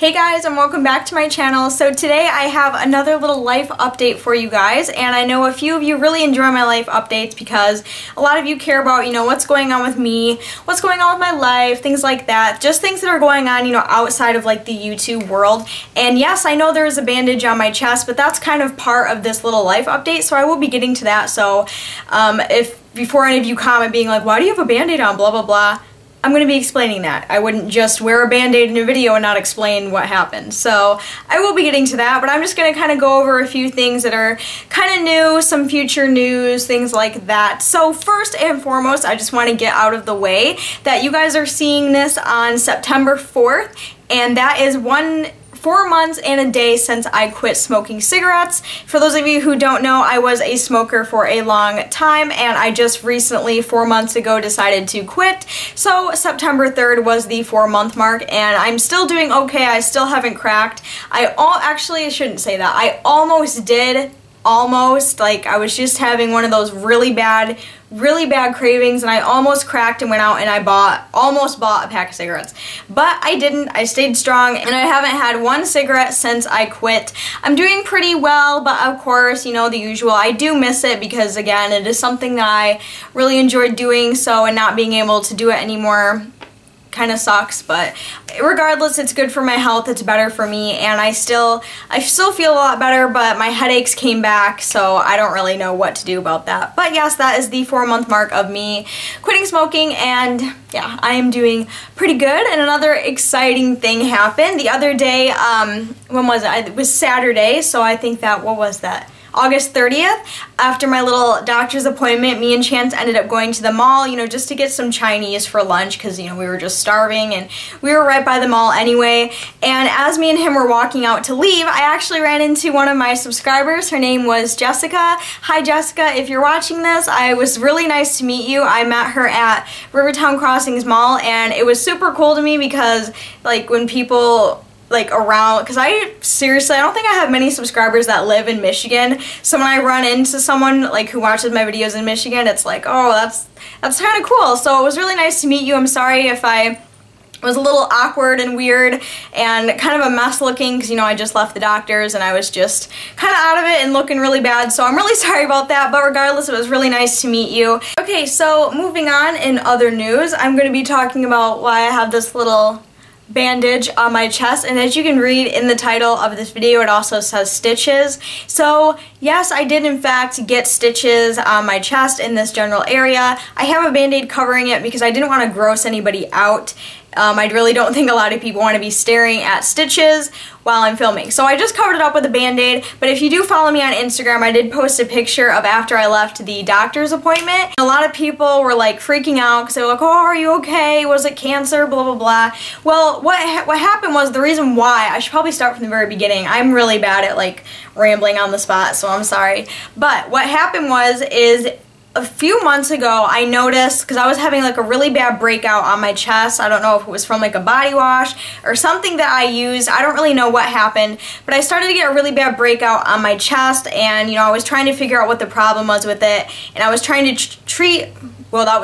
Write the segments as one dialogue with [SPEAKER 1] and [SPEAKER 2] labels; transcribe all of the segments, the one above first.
[SPEAKER 1] Hey guys, and welcome back to my channel. So today I have another little life update for you guys, and I know a few of you really enjoy my life updates because a lot of you care about, what's going on with me, what's going on with my life, things like that. Just things that are going on, outside of like the YouTube world. And yes, I know there is a bandage on my chest, but that's kind of part of this little life update, so I will be getting to that. So if before any of you comment being like, why do you have a band-aid on, blah blah blah, I'm going to be explaining that. I wouldn't just wear a band-aid in a video and not explain what happened. So I will be getting to that, but I'm just going to kind of go over a few things that are kind of new, some future news, things like that. So first and foremost, I just want to get out of the way that you guys are seeing this on September 4th, and that is 4 months and a day since I quit smoking cigarettes. For those of you who don't know, I was a smoker for a long time, and I just recently, 4 months ago, decided to quit. So September 3rd was the 4-month mark, and I'm still doing okay. I still haven't cracked. Actually, I shouldn't say that. I almost did. Almost. Like, I was just having one of those really bad cravings, and I almost cracked and went out and I almost bought a pack of cigarettes. But I didn't. I stayed strong, and I haven't had one cigarette since I quit. I'm doing pretty well, but of course, the usual. I do miss it because, again, it is something that I really enjoyed doing, so, and not being able to do it anymore kind of sucks, but regardless, it's good for my health, it's better for me, and I still feel a lot better, but my headaches came back, so I don't really know what to do about that. But yes, that is the 4-month mark of me quitting smoking, and yeah, I am doing pretty good. And another exciting thing happened the other day. When was it? It was Saturday, so I think that, what was that? August 30th, after my little doctor's appointment, me and Chance ended up going to the mall, just to get some Chinese for lunch because, we were just starving and we were right by the mall anyway. And as me and him were walking out to leave, I actually ran into one of my subscribers. Her name was Jessica. Hi Jessica, if you're watching this, it was really nice to meet you. I met her at Rivertown Crossings Mall, and it was super cool to me because, like, when people around, because I don't think I have many subscribers that live in Michigan, so when I run into someone who watches my videos in Michigan, it's like, oh, that's kind of cool. So it was really nice to meet you. I'm sorry if I was a little awkward and weird and kind of a mess looking because, I just left the doctor's and I was just kind of out of it and looking really bad, so I'm really sorry about that, but regardless, it was really nice to meet you. Okay, so moving on, in other news, I'm going to be talking about why I have this little bandage on my chest, and as you can read in the title of this video, it also says stitches. So yes, I did in fact get stitches on my chest in this general area. I have a band-aid covering it because I didn't want to gross anybody out. I really don't think a lot of people want to be staring at stitches while I'm filming. So I just covered it up with a band-aid, but if you do follow me on Instagram, I did post a picture of after I left the doctor's appointment. A lot of people were freaking out because they were like, oh, are you okay? Was it cancer? Blah, blah, blah. Well, what happened was, the reason why, I should probably start from the very beginning. I'm really bad at rambling on the spot, so I'm sorry. But what happened is a few months ago, I noticed, because I was having a really bad breakout on my chest. I don't know if it was from a body wash or something that I used. I don't really know what happened, but I started to get a really bad breakout on my chest, and I was trying to figure out what the problem was with it, and I was trying to treat, well, that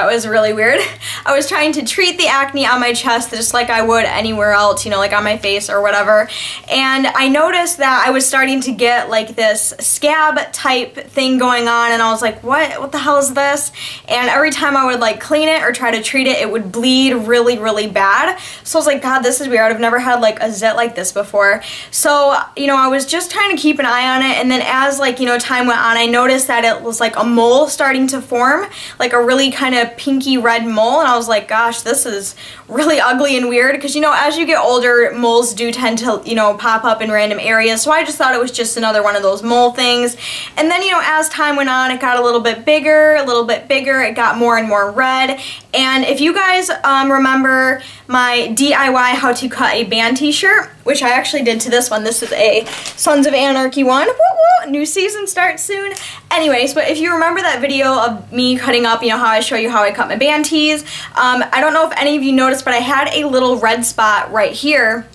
[SPEAKER 1] was really weird. I was trying to treat the acne on my chest just like I would anywhere else, like on my face or whatever. And I noticed that I was starting to get this scab type thing going on, and I was like, what the hell is this? And every time I would clean it or try to treat it, it would bleed really, really bad. So I was like, God, this is weird. I've never had a zit like this before. So, I was just trying to keep an eye on it, and then as time went on, I noticed that it was a mole starting to form, a really kind of pinky red mole, and I was like, gosh, this is really ugly and weird, because as you get older, moles do tend to pop up in random areas. So I just thought it was just another one of those mole things. And then as time went on, it got a little bit bigger, it got more and more red. And if you guys remember my DIY how to cut a band t-shirt, which I actually did to this one. This is a Sons of Anarchy one. Woo woo! New season starts soon. Anyways, but if you remember that video of me cutting up, how I show you how I cut my band tees, I don't know if any of you noticed, but I had a little red spot right here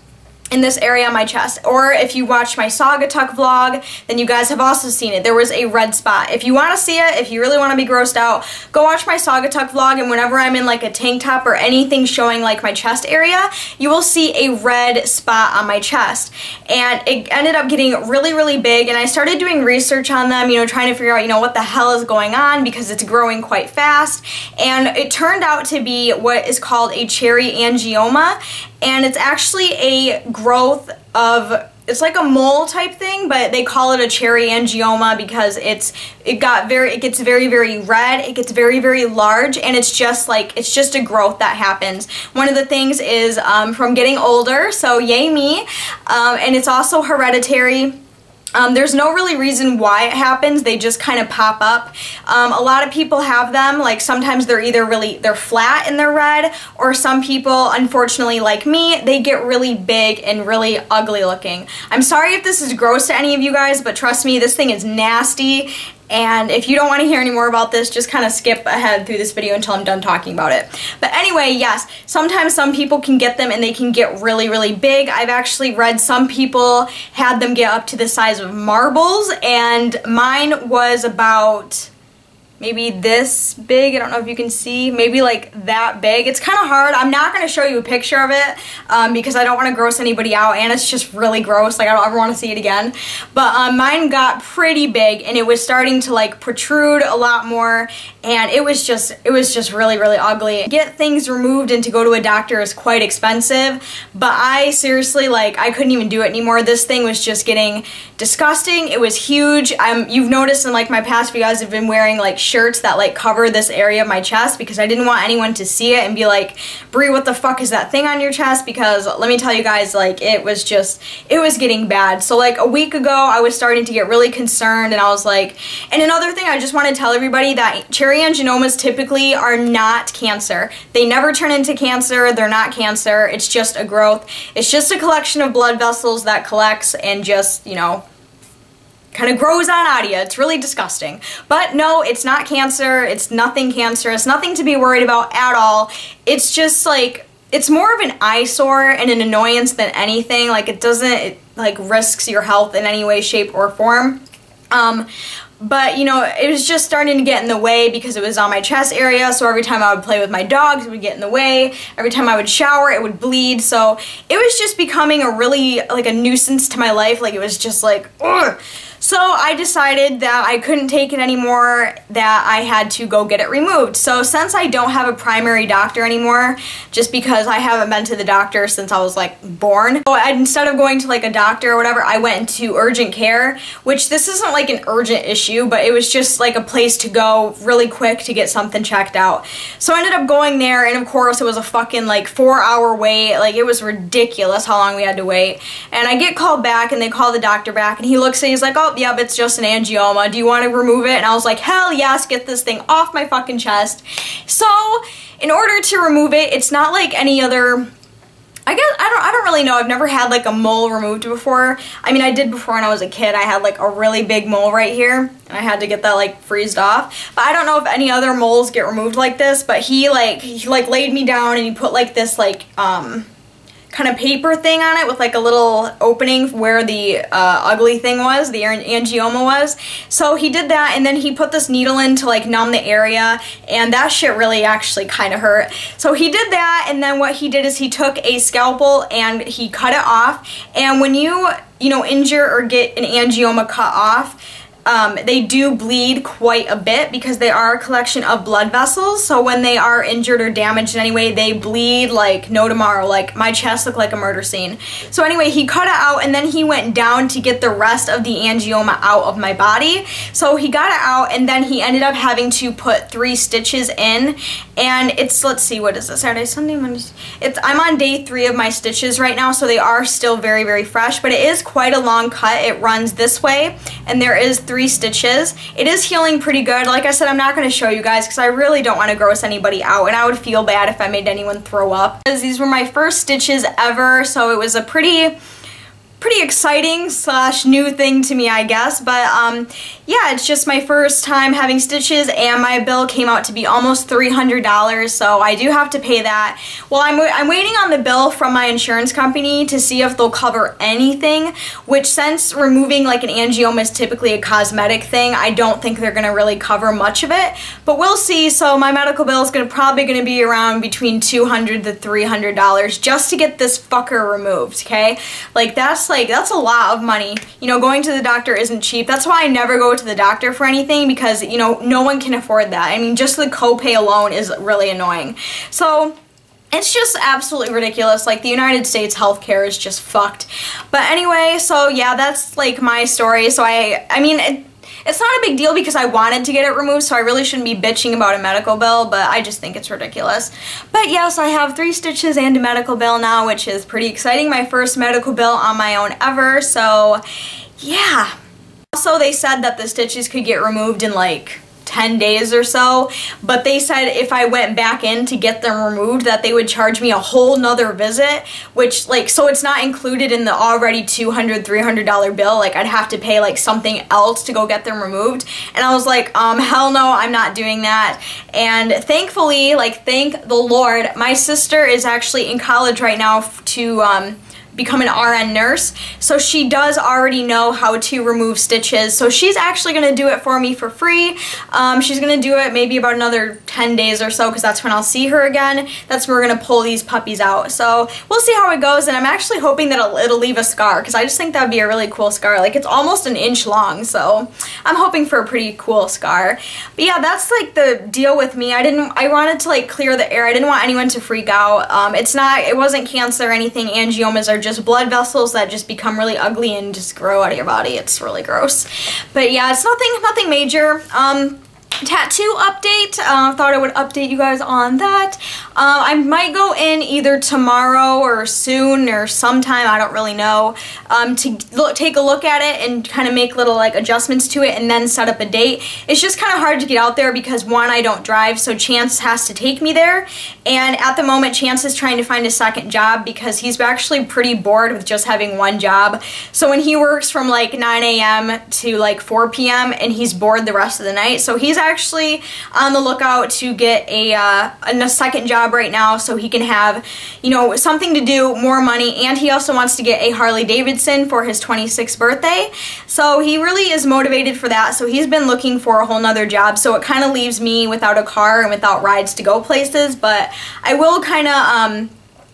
[SPEAKER 1] in this area on my chest. Or if you watched my Saugatuck vlog, then you guys have also seen it. There was a red spot. If you want to see it, if you really want to be grossed out, go watch my Saugatuck vlog, and whenever I'm in like a tank top or anything showing like my chest area, you will see a red spot on my chest. And it ended up getting really, really big, and I started doing research on them, you know, trying to figure out, you know, what the hell is going on, because it's growing quite fast. And it turned out to be what is called a cherry angioma, and it's actually a growth of, it's like a mole type thing, but they call it a cherry angioma because it gets very, very red, it gets very, very large, and it's just a growth that happens. One of the things is from getting older, so yay me, and it's also hereditary. There's no really reason why it happens, they just kind of pop up. A lot of people have them, like sometimes they're either they're flat and they're red, or some people, unfortunately like me, they get really big and really ugly looking. I'm sorry if this is gross to any of you guys, but trust me, this thing is nasty. And if you don't want to hear any more about this, just kind of skip ahead through this video until I'm done talking about it. But anyway, yes, sometimes some people can get them and they can get really, really big. I've actually read some people had them get up to the size of marbles, and mine was about maybe this big. I don't know if you can see, maybe like that big. It's kind of hard. I'm not going to show you a picture of it because I don't want to gross anybody out, and it's just really gross. Like, I don't ever want to see it again. But mine got pretty big, and it was starting to like protrude a lot more, and it was just really, really ugly. To get things removed and to go to a doctor is quite expensive, but I seriously, like, I couldn't even do it anymore. This thing was just getting disgusting. It was huge. You've noticed in like my past videos, I've been wearing like shirts that like cover this area of my chest because I didn't want anyone to see it and be like, Bree, what the fuck is that thing on your chest? Because let me tell you guys, like, it was getting bad. So like a week ago, I was starting to get really concerned, and I was like, and another thing, I just want to tell everybody that cherry angiomas typically are not cancer. They never turn into cancer. They're not cancer. It's just a growth. It's just a collection of blood vessels that collects and just, you know, kind of grows on out of you. It's really disgusting. But no, it's not cancer. It's nothing cancerous. Nothing to be worried about at all. It's just like, it's more of an eyesore and an annoyance than anything. Like, it like risks your health in any way, shape, or form. But, you know, it was just starting to get in the way because it was on my chest area, so every time I would play with my dogs, it would get in the way. Every time I would shower, it would bleed, so it was just becoming a really, like, a nuisance to my life. Like, it was just like, ugh. So I decided that I couldn't take it anymore, that I had to go get it removed. So since I don't have a primary doctor anymore, just because I haven't been to the doctor since I was like born, so instead of going to like a doctor or whatever, I went into urgent care, which this isn't like an urgent issue, but it was just like a place to go really quick to get something checked out. So I ended up going there, and of course it was a fucking like 4-hour wait. Like, it was ridiculous how long we had to wait. And I get called back, and they call the doctor back, and he looks and he's like, oh, yep, it's just an angioma. Do you want to remove it? And I was like, hell yes, get this thing off my fucking chest. So in order to remove it, it's not like any other, I guess, I don't really know. I've never had like a mole removed before. I mean, I did before when I was a kid. I had like a really big mole right here, and I had to get that like freezed off. But I don't know if any other moles get removed like this, but he laid me down, and he put like this like kind of paper thing on it with like a little opening where the ugly thing was, the angioma was. So he did that, and then he put this needle in to like numb the area, and that shit really actually kind of hurt. So he did that, and then what he did is he took a scalpel and he cut it off. And when you know, injure or get an angioma cut off, they do bleed quite a bit because they are a collection of blood vessels. So when they are injured or damaged in any way, they bleed like no tomorrow. Like, my chest looked like a murder scene. So anyway, he cut it out, and then he went down to get the rest of the angioma out of my body. So he got it out, and then he ended up having to put 3 stitches in. And it's, let's see, what is this, Saturday, Sunday, Monday? I'm on day 3 of my stitches right now, so they are still very, very fresh, but it is quite a long cut. It runs this way, and there is 3 stitches. It is healing pretty good. Like I said, I'm not going to show you guys because I really don't want to gross anybody out, and I would feel bad if I made anyone throw up. Because these were my first stitches ever, so it was a pretty pretty exciting slash new thing to me, I guess. But yeah, it's just my first time having stitches, and my bill came out to be almost $300, so I do have to pay that. Well, I'm waiting on the bill from my insurance company to see if they'll cover anything, which since removing like an angioma is typically a cosmetic thing, I don't think they're going to really cover much of it, but we'll see. So my medical bill is probably going to be around between $200 to $300 just to get this fucker removed, okay? Like that's a lot of money. You know, going to the doctor isn't cheap. That's why I never go to the doctor for anything, because, you know, no one can afford that. I mean, just the copay alone is really annoying. So it's just absolutely ridiculous. Like, the United States healthcare is just fucked. But anyway, so yeah, that's like my story. So I mean, it's not a big deal because I wanted to get it removed, so I really shouldn't be bitching about a medical bill, but I just think it's ridiculous. But yes, I have 3 stitches and a medical bill now, which is pretty exciting. My first medical bill on my own ever, so yeah. Also, they said that the stitches could get removed in like 10 days or so, but they said if I went back in to get them removed that they would charge me a whole nother visit, which, like, so it's not included in the already $200, $300 bill. Like, I'd have to pay like something else to go get them removed, and I was like, hell no, I'm not doing that. And thankfully, like, thank the Lord, my sister is actually in college right now to become an RN nurse, so she does already know how to remove stitches, so she's actually going to do it for me for free. She's going to do it maybe about another 10 days or so, because that's when I'll see her again. That's when we're going to pull these puppies out, so we'll see how it goes, and I'm actually hoping that it'll leave a scar, because I just think that would be a really cool scar. Like, it's almost an inch long, so I'm hoping for a pretty cool scar. But yeah, that's like the deal with me. I wanted to like clear the air. I didn't want anyone to freak out. It wasn't cancer or anything. Angiomas are just blood vessels that just become really ugly and just grow out of your body. It's really gross. But yeah, it's nothing major. Tattoo update. Thought I would update you guys on that. I might go in either tomorrow or soon or sometime, I don't really know, to take a look at it and kind of make little like adjustments to it and then set up a date. It's just kind of hard to get out there because, one, I don't drive, so Chance has to take me there, and at the moment Chance is trying to find a second job because he's actually pretty bored with just having one job. So when he works from like 9 a.m. to like 4 p.m. and he's bored the rest of the night, so he's actually on the lookout to get a second job right now so he can have, you know, something to do, more money, and he also wants to get a Harley Davidson for his 26th birthday. So he really is motivated for that, so he's been looking for a whole nother job, so it kind of leaves me without a car and without rides to go places. But I will kind of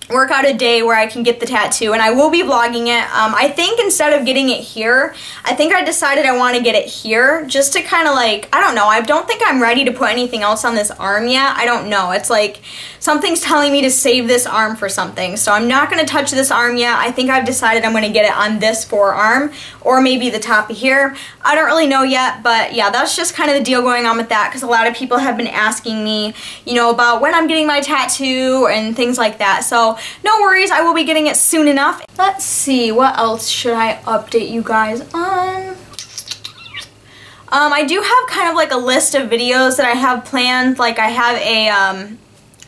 [SPEAKER 1] work out a day where I can get the tattoo, and I will be vlogging it. I think instead of getting it here, I think I decided I want to get it here just to kind of like, I don't know, I don't think I'm ready to put anything else on this arm yet. I don't know. It's like something's telling me to save this arm for something, so I'm not going to touch this arm yet. I think I've decided I'm going to get it on this forearm or maybe the top of here. I don't really know yet, but yeah, that's just kind of the deal going on with that, because a lot of people have been asking me, you know, about when I'm getting my tattoo and things like that. So no worries, I will be getting it soon enough. Let's see, what else should I update you guys on? I do have kind of like a list of videos that I have planned. Like, I have a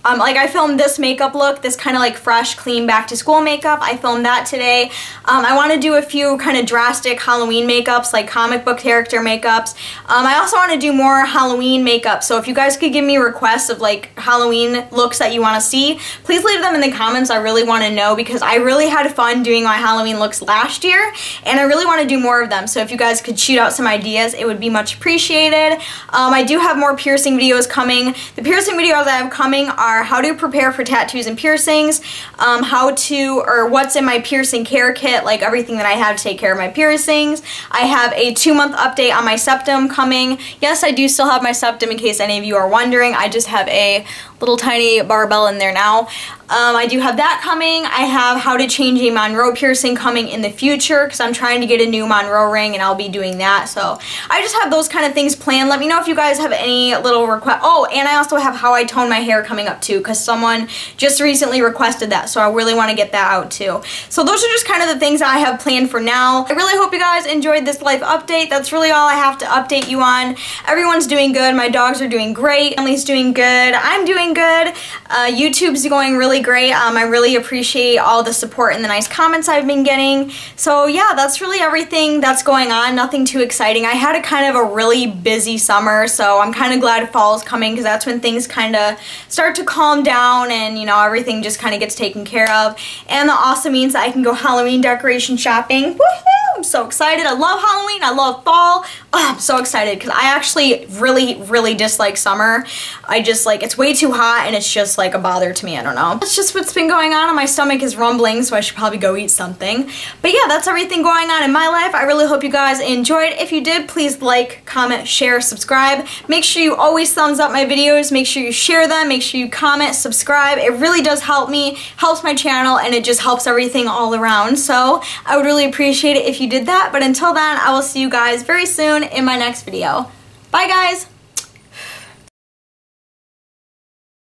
[SPEAKER 1] like, I filmed this makeup look, this kind of like fresh, clean, back to school makeup. I filmed that today. I want to do a few kind of drastic Halloween makeups, like comic book character makeups. I also want to do more Halloween makeup, so if you guys could give me requests of like Halloween looks that you want to see, please leave them in the comments. I really want to know, because I really had fun doing my Halloween looks last year, and I really want to do more of them. So if you guys could shoot out some ideas, it would be much appreciated. I do have more piercing videos coming. The piercing videos I have coming are how to prepare for tattoos and piercings, what's in my piercing care kit, like everything that I have to take care of my piercings. I have a 2-month update on my septum coming. Yes, I do still have my septum, in case any of you are wondering. I just have a little tiny barbell in there now. I do have that coming. I have how to change a Monroe piercing coming in the future, because I'm trying to get a new Monroe ring and I'll be doing that. So I just have those kind of things planned. Let me know if you guys have any little requests. Oh, and I also have how I tone my hair coming up too, because someone just recently requested that, so I really want to get that out too. So those are just kind of the things I have planned for now. I really hope you guys enjoyed this life update. That's really all I have to update you on. Everyone's doing good. My dogs are doing great. Emily's doing good. I'm doing good. YouTube's going really great. I really appreciate all the support and the nice comments I've been getting. So yeah, that's really everything that's going on. Nothing too exciting. I had a kind of a really busy summer, so I'm kind of glad fall's coming because that's when things kind of start to calm down and, you know, everything just kind of gets taken care of. And that also means that I can go Halloween decoration shopping. Woohoo! I'm so excited. I love Halloween. I love fall. Oh, I'm so excited because I actually really dislike summer. I just like, it's way too hot and it's just like a bother to me. I don't know. That's just what's been going on and my stomach is rumbling, so I should probably go eat something. But yeah, that's everything going on in my life. I really hope you guys enjoyed. If you did, please like, comment, share, subscribe. Make sure you always thumbs up my videos. Make sure you share them. Make sure you comment, subscribe. It really does help me, helps my channel, and it just helps everything all around. So I would really appreciate it if you did that. But until then, I will see you guys very soon in my next video. Bye guys!